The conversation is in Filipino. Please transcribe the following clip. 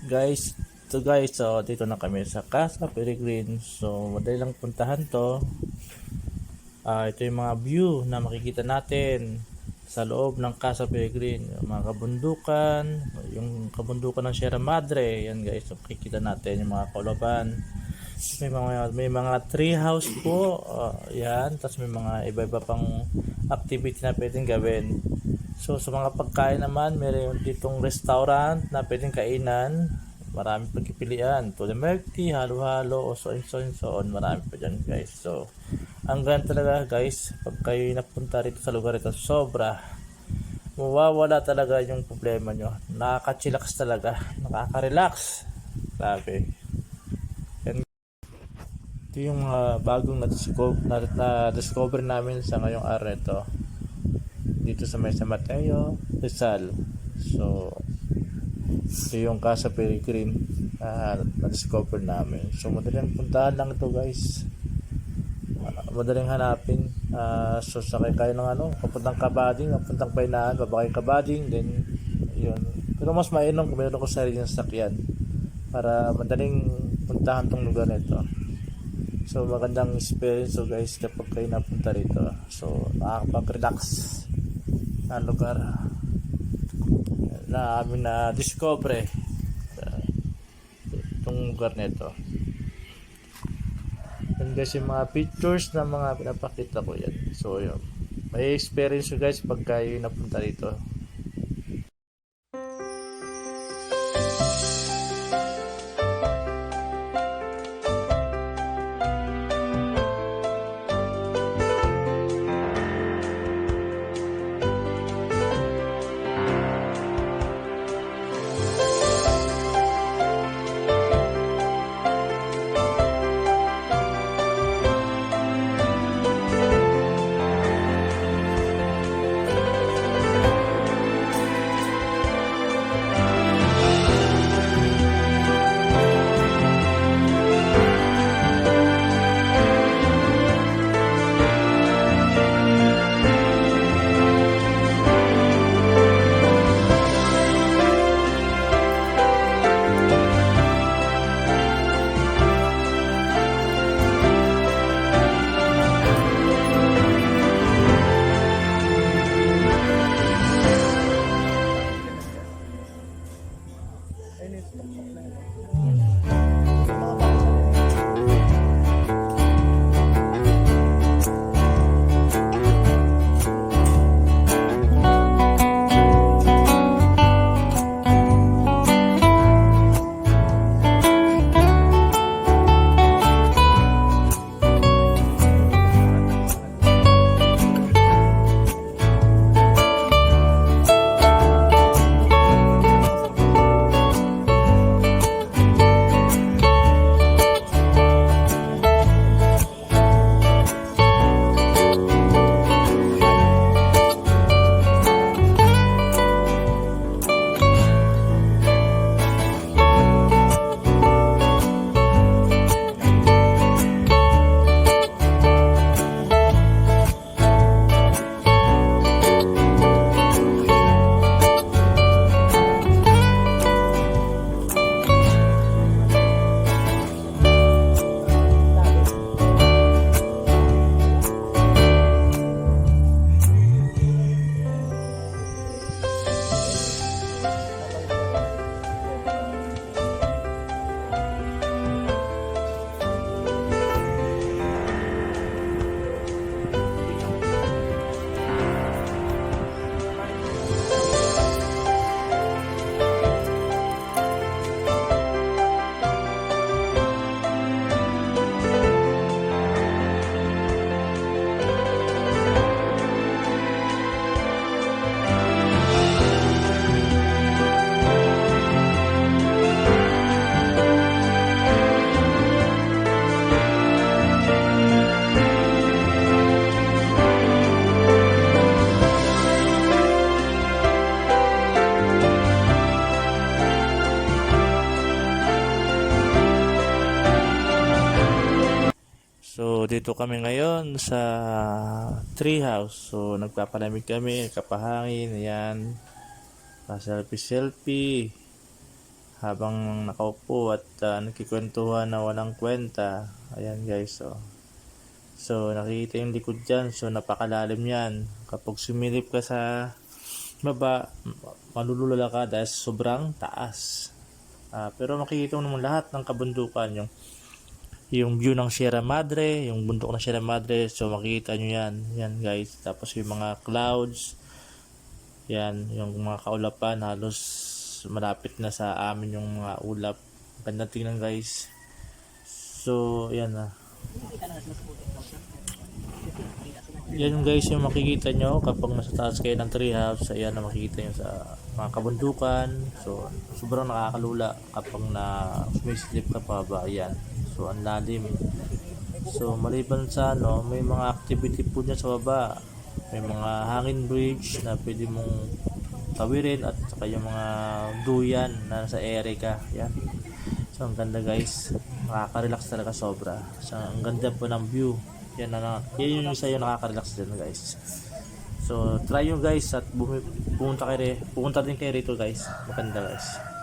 Guys, so dito na kami sa Casa Peregrine. So madali lang puntahan to. Ito yung mga view na makikita natin sa loob ng Casa Peregrine. Yung mga kabundukan, yung kabundukan ng Sierra Madre. Yan guys, so, makikita natin yung mga kaulaban. May mga tree house po. Yan, tapos may mga iba-iba pang activity na pwedeng gawin. So sa mga pagkain naman, meron ditong restaurant na pwedeng kainan. Maraming pagpipilian. To the milk tea, halo-halo, o so and so on. Marami pa dyan guys. So, ang ganda talaga guys, pag kayo napunta rito sa lugar ito, sobra. Mawawala talaga yung problema nyo. Nakaka-chillax talaga. Nakaka-relax. Grabe. Yan. Ito yung bagong na-discover namin sa ngayong araw ito. Dito sa may San Mateo, Rizal. So, ito yung Casa Peregrine na-discover namin. So, madaling puntahan lang ito guys. Madaling hanapin. So, sakay kayo ng papuntang Kabading, papuntang Painaan, babakay Kabading, then, yun. Pero mas mainom kung meron ko sarili ng sakyan para madaling puntahan tong lugar nito. So, magandang experience so guys kapag kayo napunta rito. So, nakakapag-relax na lugar na amin na discover itong lugar nito. Yan guys yung mga pictures na mga pinapakita ko yan. So yun, may experience you guys pag kayo napunta dito. So dito kami ngayon sa tree house. So nagpapalamig kami, kapahangin, ayan. Pa selfie, habang nakaupo at nagkikwentuhan na walang kwenta. Ayan guys, so nakikita yung likod dyan, so napakalalim yan. Kapag sumilip ka sa baba, malulula ka dahil sobrang taas. Pero makikita mo naman lahat ng kabundukan, yung view ng Sierra Madre, yung bundok ng Sierra Madre, so makikita nyo yan guys. Tapos yung mga clouds, yan, yung mga kaulapan, halos malapit na sa amin yung mga ulap. Ganda tingnan guys. So yan yan guys yung makikita nyo kapag nasa taas kayo ng treehouse. Ayan na makikita nyo sa mga kabundukan. So sobrang nakakalula kapag na sumisilip ka pa ba. Ayan, so ang lalim. So maliban sa may mga activity po dyan sa baba. May mga hangin bridge na pwede mong tawirin, at saka yung mga duyan na nasa ere ka. Yan, so ang ganda guys, nakaka-relax talaga sobra. So ang ganda po ng view. Yan yung isa yung nakaka-relax din guys. So try nyo guys at pumunta din kayo rito guys. Maganda guys.